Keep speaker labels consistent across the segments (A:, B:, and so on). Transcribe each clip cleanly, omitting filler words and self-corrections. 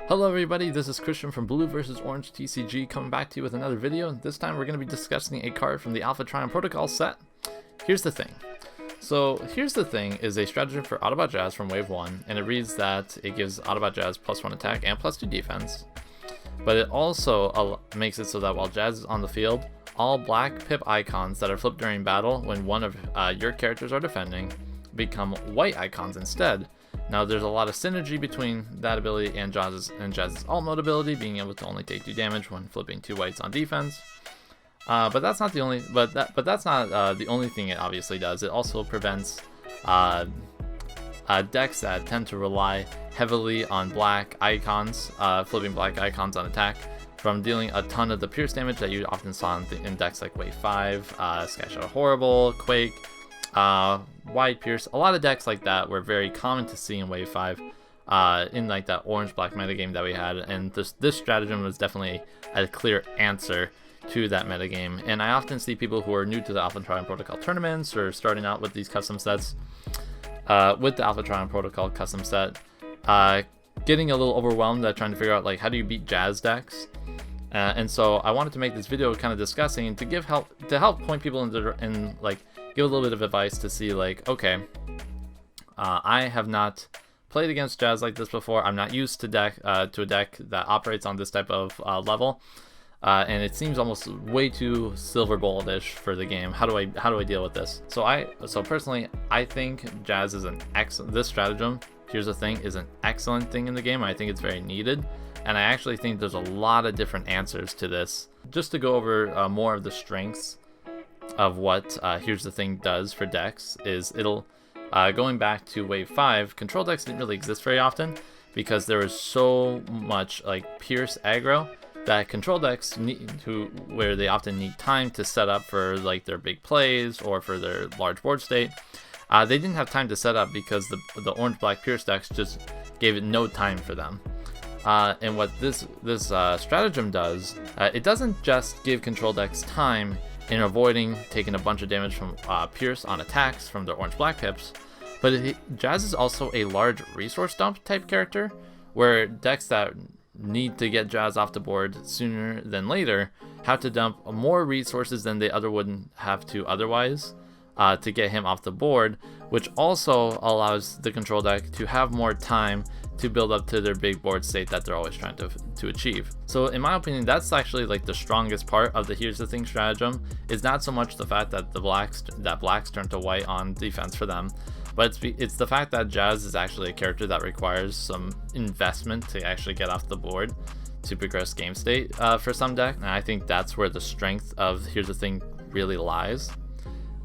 A: Hello everybody, this is Christian from Blue vs. Orange TCG coming back to you with another video. This time we're going to be discussing a card from the Alpha Trion Protocol set. Here's the thing. Here's the thing is a stratagem for Autobot Jazz from Wave 1, and it reads that it gives Autobot Jazz +1 attack and +2 defense. But it also makes it so that while Jazz is on the field, all black pip icons that are flipped during battle when one of your characters are defending become white icons instead. Now there's a lot of synergy between that ability and Jazz's alt mode ability, being able to only take 2 damage when flipping 2 whites on defense. But that's not the only. That's not the only thing it obviously does. It also prevents decks that tend to rely heavily on black icons, flipping black icons on attack, from dealing a ton of the pierce damage that you often saw in decks like Wave 5, Sky Shadow Horrible, Quake, Wide Pierce. A lot of decks like that were very common to see in Wave 5, in like that orange-black metagame that we had, and this stratagem was definitely a clear answer to that metagame. And I often see people who are new to the Alpha Trion Protocol tournaments or starting out with these custom sets, with the Alpha Trion Protocol custom set, getting a little overwhelmed at trying to figure out like how do you beat Jazz decks. And so I wanted to make this video kind of discussing to help point people in like give a little bit of advice to see like, okay, I have not played against Jazz like this before. I'm not used to a deck that operates on this type of level, and it seems almost way too silver bullet-ish for the game. How do I deal with this? So personally, I think Jazz is this stratagem, here's the thing, is an excellent thing in the game. I think it's very needed, and I actually think there's a lot of different answers to this. Just to go over more of the strengths of what Here's the Thing does for decks is it'll, going back to Wave 5, control decks didn't really exist very often because there was so much like Pierce aggro that control decks where they often need time to set up for like their big plays or for their large board state. They didn't have time to set up because the orange-black Pierce decks just gave it no time for them. And what this stratagem does, it doesn't just give control decks time in avoiding taking a bunch of damage from Pierce on attacks from their orange-black pips, but Jazz is also a large resource dump type character, where decks that need to get Jazz off the board sooner than later have to dump more resources than they wouldn't have to otherwise to get him off the board, which also allows the control deck to have more time to build up to their big board state that they're always trying to achieve. So in my opinion, that's actually like the strongest part of the Here's the Thing stratagem, is not so much the fact that blacks turn to white on defense for them, but it's the fact that Jazz is actually a character that requires some investment to actually get off the board to progress game state for some deck, and I think that's where the strength of Here's the Thing really lies.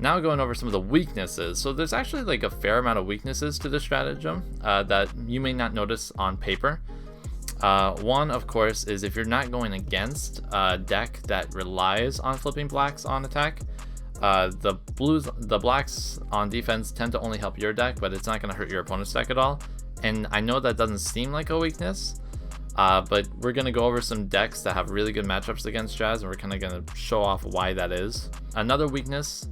A: Now going over some of the weaknesses. So there's actually like a fair amount of weaknesses to this stratagem that you may not notice on paper. One, of course, is if you're not going against a deck that relies on flipping blacks on attack, the blacks on defense tend to only help your deck, but it's not going to hurt your opponent's deck at all. And I know that doesn't seem like a weakness, but we're going to go over some decks that have really good matchups against Jazz, and we're kind of going to show off why that is. Another weakness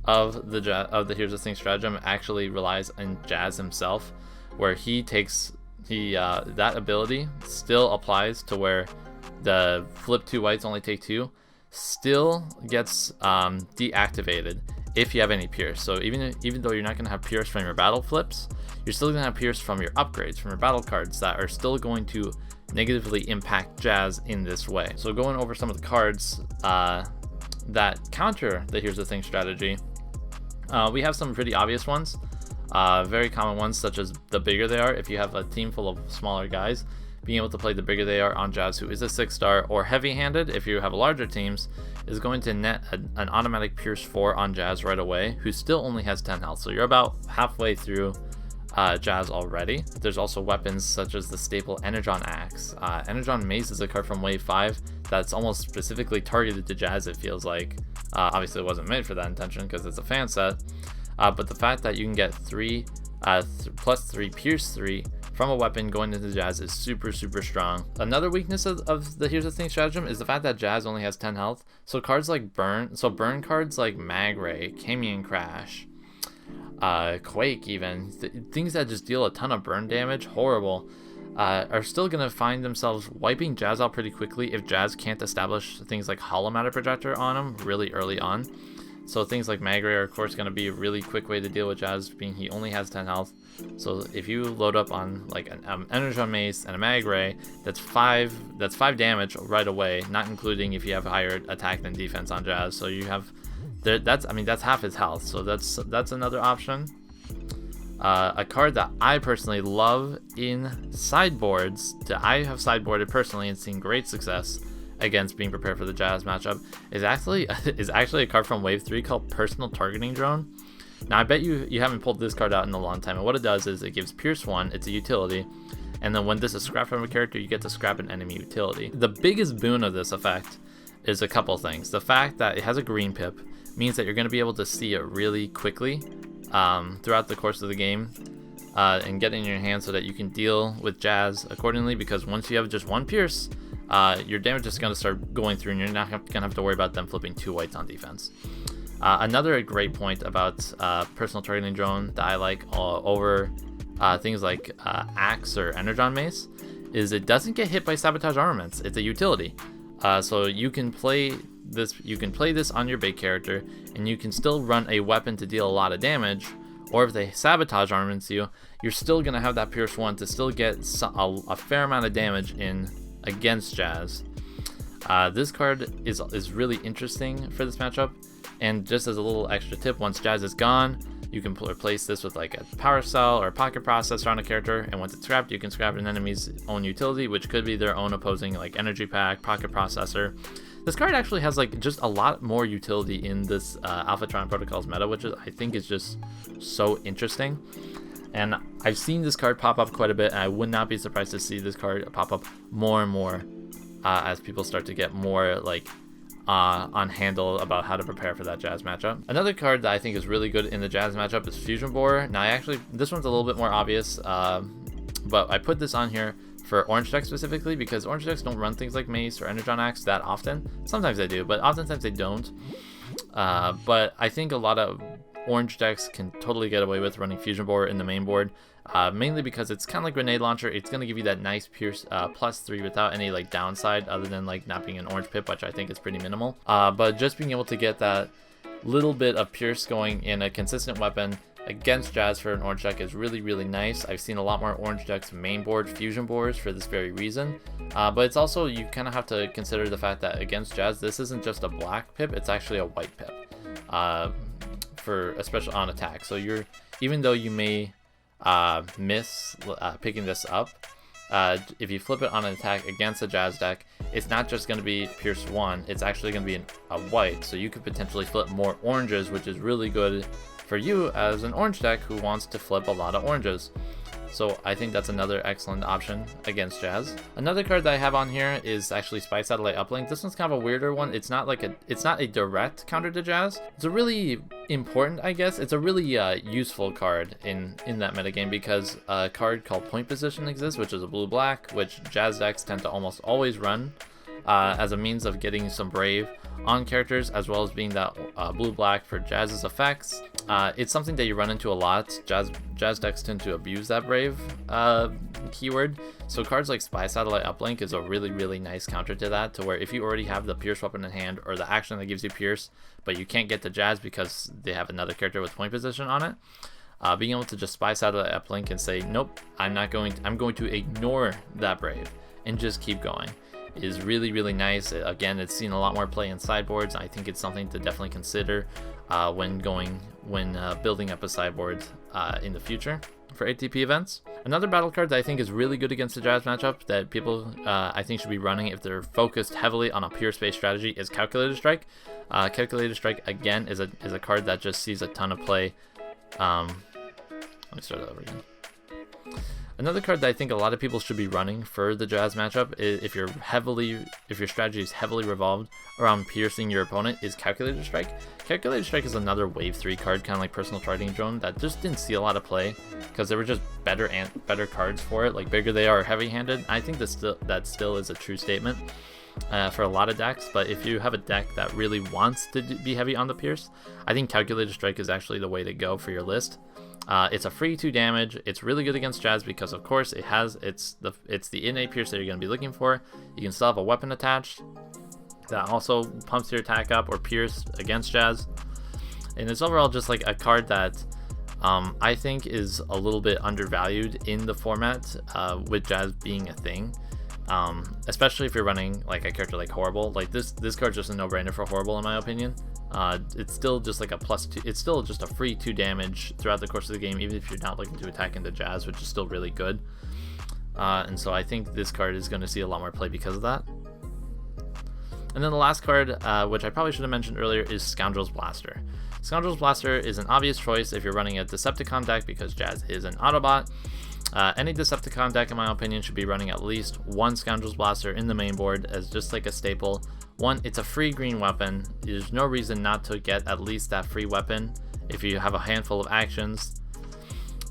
A: of the Here's the Thing stratagem actually relies on Jazz himself, where that ability still applies to where the flip 2 whites only take 2 still gets deactivated if you have any Pierce. So even though you're not going to have Pierce from your battle flips, you're still going to have Pierce from your upgrades, from your battle cards that are still going to negatively impact Jazz in this way. So going over some of the cards that counter the Here's the Thing strategy, we have some pretty obvious ones, very common ones, such as the bigger they are. If you have a team full of smaller guys, being able to play the bigger they are on Jazz, who is a 6-star, or heavy-handed, if you have larger teams, is going to net an automatic Pierce 4 on Jazz right away, who still only has 10 health. So you're about halfway through Jazz already. There's also weapons such as the staple Energon Axe. Energon Mace is a card from Wave 5 that's almost specifically targeted to Jazz, it feels like. Obviously it wasn't made for that intention because it's a fan set, but the fact that you can get +3 Pierce 3 from a weapon going into Jazz is super strong. Another weakness of the Here's the Thing stratagem is the fact that Jazz only has 10 health, so cards like burn cards like Mag Ray, Camion Crash, Quake, even things that just deal a ton of burn damage, horrible. are still going to find themselves wiping Jazz out pretty quickly if Jazz can't establish things like Hollow Matter Projector on them really early on. So things like Magray are of course going to be a really quick way to deal with Jazz, being he only has 10 health. So if you load up on like an Energon Mace and a Magray, that's 5 damage right away, not including if you have higher attack than defense on Jazz. So you have that's half his health. So that's another option. A card that I personally love in sideboards, that I have sideboarded personally and seen great success against being prepared for the Jazz matchup, is actually a card from Wave 3 called Personal Targeting Drone. Now I bet you haven't pulled this card out in a long time, and what it does is it gives Pierce 1, it's a utility, and then when this is scrapped from a character, you get to scrap an enemy utility. The biggest boon of this effect is a couple things. The fact that it has a green pip means that you're going to be able to see it really quickly throughout the course of the game, and get it in your hand so that you can deal with Jazz accordingly, because once you have just one Pierce, your damage is going to start going through and you're not going to have to worry about them flipping 2 whites on defense. Another great point about Personal Targeting Drone that I like over things like Axe or Energon Mace is it doesn't get hit by Sabotage Armaments. It's a utility. So you can play this on your bait character and you can still run a weapon to deal a lot of damage, or if they Sabotage Armaments you're still going to have that Pierce 1 to still get a fair amount of damage in against Jazz. This card is really interesting for this matchup, and just as a little extra tip, once Jazz is gone, you can replace this with like a Power Cell or a Pocket Processor on a character, and once it's scrapped, you can scrap an enemy's own utility, which could be their own opposing like Energy Pack, Pocket Processor. This card actually has like just a lot more utility in this Alpha Trion Protocols meta, which I think is just so interesting. And I've seen this card pop up quite a bit, and I would not be surprised to see this card pop up more and more as people start to get more like on handle about how to prepare for that Jazz matchup. Another card that I think is really good in the Jazz matchup is Fusion Borer. Now this one's a little bit more obvious, but I put this on here for orange decks specifically because orange decks don't run things like Mace or Energon Axe that often. Sometimes they do, but oftentimes they don't. But I think a lot of orange decks can totally get away with running Fusion Borer in the main board, mainly because it's kind of like Grenade Launcher. It's going to give you that nice Pierce +3 without any like downside other than like not being an orange pip, which I think is pretty minimal. But just being able to get that little bit of Pierce going in a consistent weapon against Jazz for an orange deck is really, really nice. I've seen a lot more orange decks main board Fusion Borers for this very reason. But it's also, you kind of have to consider the fact that against Jazz, this isn't just a black pip, it's actually a white pip. For especially on attack, so even though you may miss picking this up, if you flip it on an attack against a Jazz deck, it's not just going to be Pierce 1, it's actually going to be a white, so you could potentially flip more oranges, which is really good for you as an orange deck who wants to flip a lot of oranges. So I think that's another excellent option against Jazz. Another card that I have on here is actually Spy Satellite Uplink. This one's kind of a weirder one. It's not a direct counter to Jazz. It's a really important, I guess. It's a really useful card in that metagame because a card called Point Position exists, which is a blue-black, which Jazz decks tend to almost always run as a means of getting some Brave on characters, as well as being that blue-black for Jazz's effects. It's something that you run into a lot. Jazz decks tend to abuse that Brave keyword. So cards like Spy Satellite Uplink is a really, really nice counter to that, to where if you already have the Pierce weapon in hand or the action that gives you Pierce, but you can't get to Jazz because they have another character with Point Position on it, being able to just Spy Satellite Uplink and say, nope, I'm going to ignore that Brave and just keep going, is really, really nice. Again, it's seen a lot more play in sideboards. I think it's something to definitely consider when building up a sideboard in the future for ATP events. Another battle card that I think is really good against the Jazz matchup that people I think should be running if they're focused heavily on a pure space strategy is Calculated Strike. Calculated Strike again is a card that just sees a ton of play. Let me start that over again. Another card that I think a lot of people should be running for the Jazz matchup, if your strategy is heavily revolved around piercing your opponent, is Calculated Strike. Calculated Strike is another Wave 3 card, kind of like Personal Targeting Drone, that just didn't see a lot of play because there were just better cards for it. Like, bigger they are heavy-handed. I think that still is a true statement for a lot of decks, but if you have a deck that really wants to be heavy on the pierce, I think Calculated Strike is actually the way to go for your list. It's a free 2 damage. It's really good against Jazz because, of course, it's the innate pierce that you're going to be looking for. You can still have a weapon attached that also pumps your attack up or pierce against Jazz. And it's overall just like a card that I think is a little bit undervalued in the format, with Jazz being a thing. Especially if you're running like a character like Horrible. Like this card's just a no-brainer for Horrible in my opinion. It's still just like a +2. It's still just a free 2 damage throughout the course of the game, even if you're not looking to attack into Jazz, which is still really good. And so I think this card is going to see a lot more play because of that. And then the last card, which I probably should have mentioned earlier, is Scoundrels Blaster. Scoundrels Blaster is an obvious choice if you're running a Decepticon deck because Jazz is an Autobot. Any Decepticon deck, in my opinion, should be running at least one Scoundrels Blaster in the main board as just like a staple. One, it's a free green weapon. There's no reason not to get at least that free weapon if you have a handful of actions.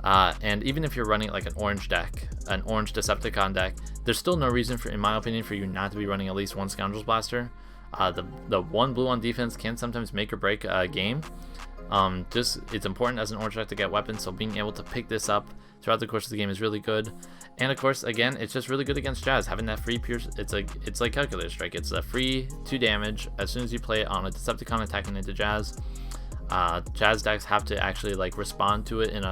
A: And even if you're running like an orange deck, an orange Decepticon deck, there's still no reason for, in my opinion, for you not to be running at least one Scoundrels Blaster. The 1 blue on defense can sometimes make or break a game. It's important as an orange deck to get weapons, so being able to pick this up throughout the course of the game is really good. And of course, again, it's just really good against Jazz. Having that free pierce, it's like Calculator Strike. It's a free 2 damage as soon as you play it on a Decepticon attacking into Jazz. Jazz decks have to actually like respond to it in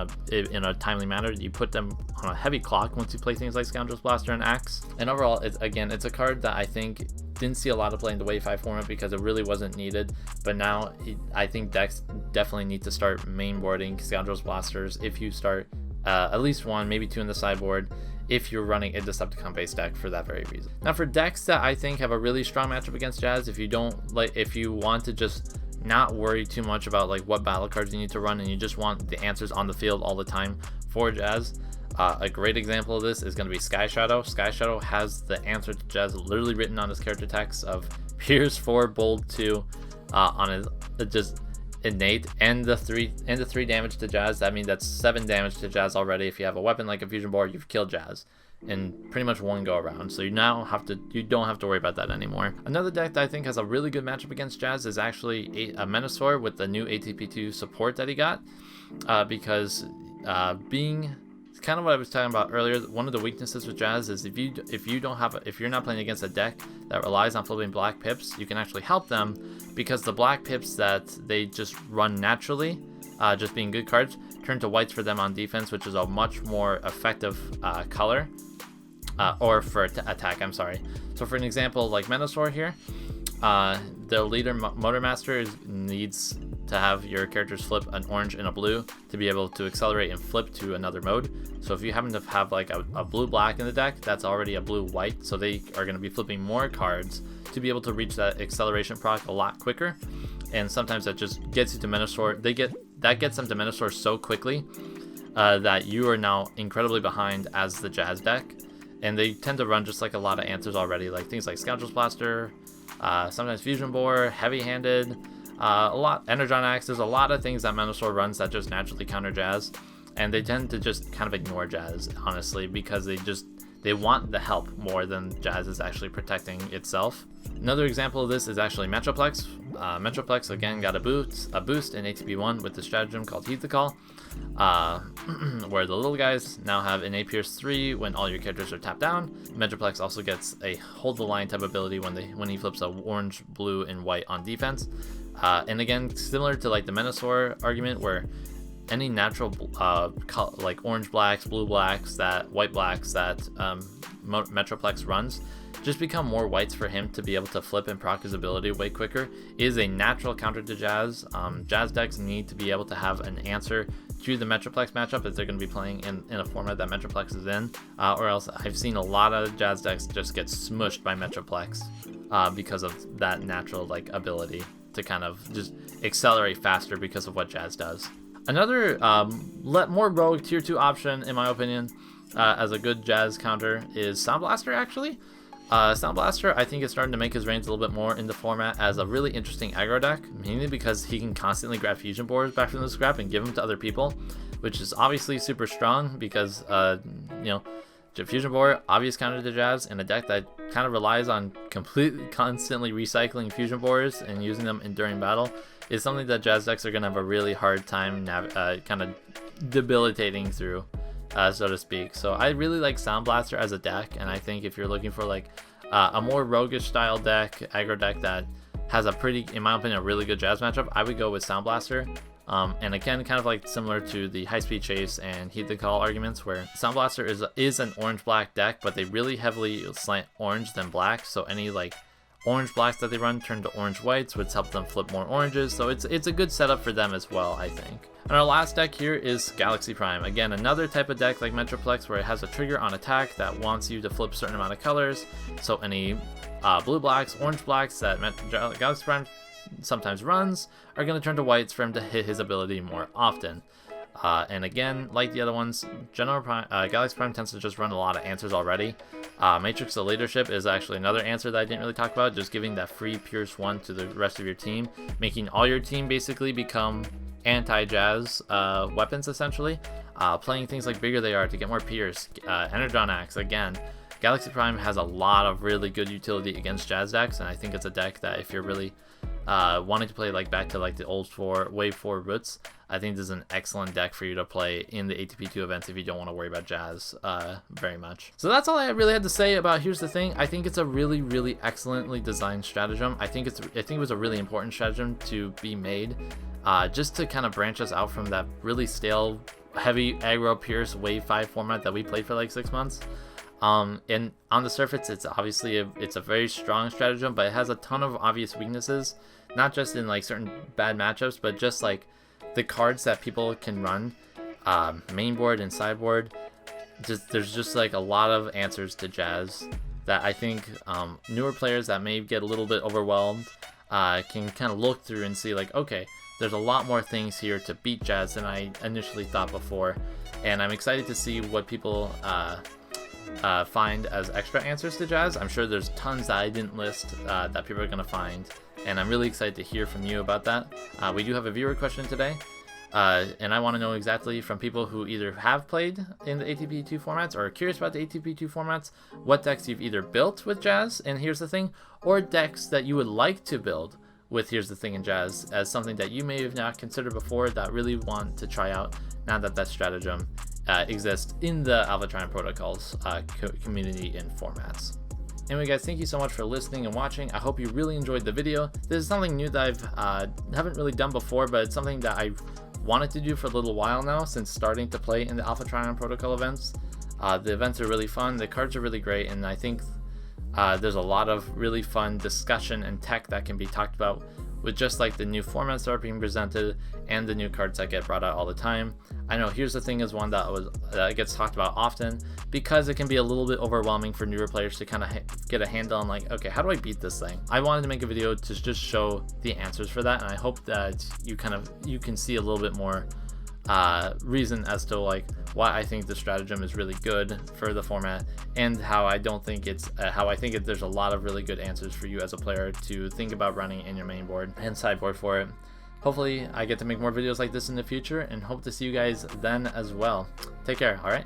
A: a timely manner. You put them on a heavy clock once you play things like Scoundrels Blaster and Axe. And overall, it's a card that I think didn't see a lot of play in the Wave 5 format because it really wasn't needed. But now I think decks definitely need to start mainboarding Scoundrels Blasters if you start at least 1, maybe 2 in the sideboard, if you're running a Decepticon based deck for that very reason. Now for decks that I think have a really strong matchup against Jazz, if you want to just not worry too much about like what battle cards you need to run and you just want the answers on the field all the time for Jazz, a great example of this is going to be Sky Shadow. Sky Shadow has the answer to Jazz literally written on his character text of Pierce 4, Bold 2 on his just innate, and the 3 damage to Jazz. That means that's 7 damage to Jazz already. If you have a weapon like a Fusion Board, you've killed Jazz in pretty much one go around, so you don't have to worry about that anymore. Another deck that I think has a really good matchup against Jazz is actually a Menace with the new ATP2 support that he got, because being kind of what I was talking about earlier, one of the weaknesses with Jazz is if you're not playing against a deck that relies on flipping black pips, you can actually help them because the black pips that they just run naturally, just being good cards, turn to whites for them on defense, which is a much more effective color, or for attack, I'm sorry. So for an example, like Menace here, the leader Motor Master needs to have your characters flip an orange and a blue to be able to accelerate and flip to another mode. So if you happen to have like a blue-black in the deck, that's already a blue-white, so they are going to be flipping more cards to be able to reach that acceleration proc a lot quicker. And sometimes that just gets you to Menace. That gets them to Menace so quickly that you are now incredibly behind as the Jazz deck. And they tend to run just like a lot of answers already, like things like Scoundrels Blaster, sometimes Fusion Board, Heavy-Handed, a lot Energon Axe. There's a lot of things that Menace runs that just naturally counter Jazz, and they tend to just kind of ignore Jazz, honestly, because they want the help more than Jazz is actually protecting itself. Another example of this is actually Metroplex. Metroplex again got a boost in ATP1 with the stratagem called Heed the Call, where the little guys now have an Pierce 3 when all your characters are tapped down. Metroplex also gets a hold the line type ability when he flips a orange, blue, and white on defense. And again, similar to like the Menace argument, where any natural like orange blacks, blue blacks, white blacks that Metroplex runs just become more whites for him to be able to flip and proc his ability way quicker, is a natural counter to Jazz. Jazz decks need to be able to have an answer to the Metroplex matchup if they're going to be playing in a format that Metroplex is in, or else I've seen a lot of Jazz decks just get smushed by Metroplex because of that natural like ability to kind of just accelerate faster because of what Jazz does. Another more rogue tier 2 option, in my opinion, as a good Jazz counter is Sound Blaster, actually. Sound Blaster, I think, is starting to make his reigns a little bit more in the format as a really interesting aggro deck, mainly because he can constantly grab Fusion Boards back from the scrap and give them to other people, which is obviously super strong because, Fusion Board, obvious counter to Jazz, and a deck that kind of relies on constantly recycling Fusion Boards and using them during battle is something that Jazz decks are going to have a really hard time kind of debilitating through, so to speak. So I really like Sound Blaster as a deck, and I think if you're looking for like a more roguish style deck, aggro deck that has a pretty, in my opinion, a really good Jazz matchup, I would go with Sound Blaster. And again, kind of like similar to the High Speed Chase and Heed the Call arguments, where Sound Blaster is an orange-black deck, but they really heavily slant orange than black, so any like orange blacks that they run turn to orange whites, which helps them flip more oranges, so it's a good setup for them as well, I think. And our last deck here is Galaxy Prime. Again, another type of deck like Metroplex, where it has a trigger on attack that wants you to flip a certain amount of colors, so any blue blacks, orange blacks that Galaxy Prime sometimes runs are going to turn to whites for him to hit his ability more often. And again, like the other ones, Galaxy Prime tends to just run a lot of answers already. Matrix of Leadership is actually another answer that I didn't really talk about, just giving that free Pierce 1 to the rest of your team, making all your team basically become anti-Jazz weapons essentially. Playing things like Bigger They Are to get more Pierce, Energon Axe, again. Galaxy Prime has a lot of really good utility against Jazz decks, and I think it's a deck that if you're really wanting to play like back to like the old Wave 4 roots, I think this is an excellent deck for you to play in the ATP2 events if you don't want to worry about Jazz very much. So that's all I really had to say about Here's the Thing. I think it's a really, really excellently designed stratagem. I think it was a really important stratagem to be made, just to kind of branch us out from that really stale, heavy aggro Pierce Wave 5 format that we played for like 6 months. And on the surface, it's obviously it's a very strong stratagem, but it has a ton of obvious weaknesses, not just in like certain bad matchups, but just like the cards that people can run, mainboard and sideboard. There's just like a lot of answers to Jazz that I think newer players that may get a little bit overwhelmed can kind of look through and see like, okay, there's a lot more things here to beat Jazz than I initially thought before, and I'm excited to see what people find as extra answers to Jazz. I'm sure there's tons that I didn't list that people are going to find, and I'm really excited to hear from you about that. We do have a viewer question today, and I want to know exactly from people who either have played in the ATP2 formats or are curious about the ATP2 formats, what decks you've either built with Jazz and Here's the Thing, or decks that you would like to build with Here's the Thing and Jazz as something that you may have not considered before that really want to try out now that that stratagem exists in the Alpha Trion protocols community and formats. Anyway guys, thank you so much for listening and watching. I hope you really enjoyed the video. This is something new that I haven't really done before, but it's something that I wanted to do for a little while now since starting to play in the Alpha Trion protocol events. The events are really fun, the cards are really great, and I think there's a lot of really fun discussion and tech that can be talked about with just like the new formats that are being presented and the new cards that get brought out all the time. I know Here's the Thing is one that gets talked about often because it can be a little bit overwhelming for newer players to kind of get a handle on like, okay, how do I beat this thing? I wanted to make a video to just show the answers for that, and I hope that you can see a little bit more reason as to like why I think the stratagem is really good for the format, and how I don't think it's there's a lot of really good answers for you as a player to think about running in your main board and sideboard for it. Hopefully I get to make more videos like this in the future, and hope to see you guys then as well. Take care, alright?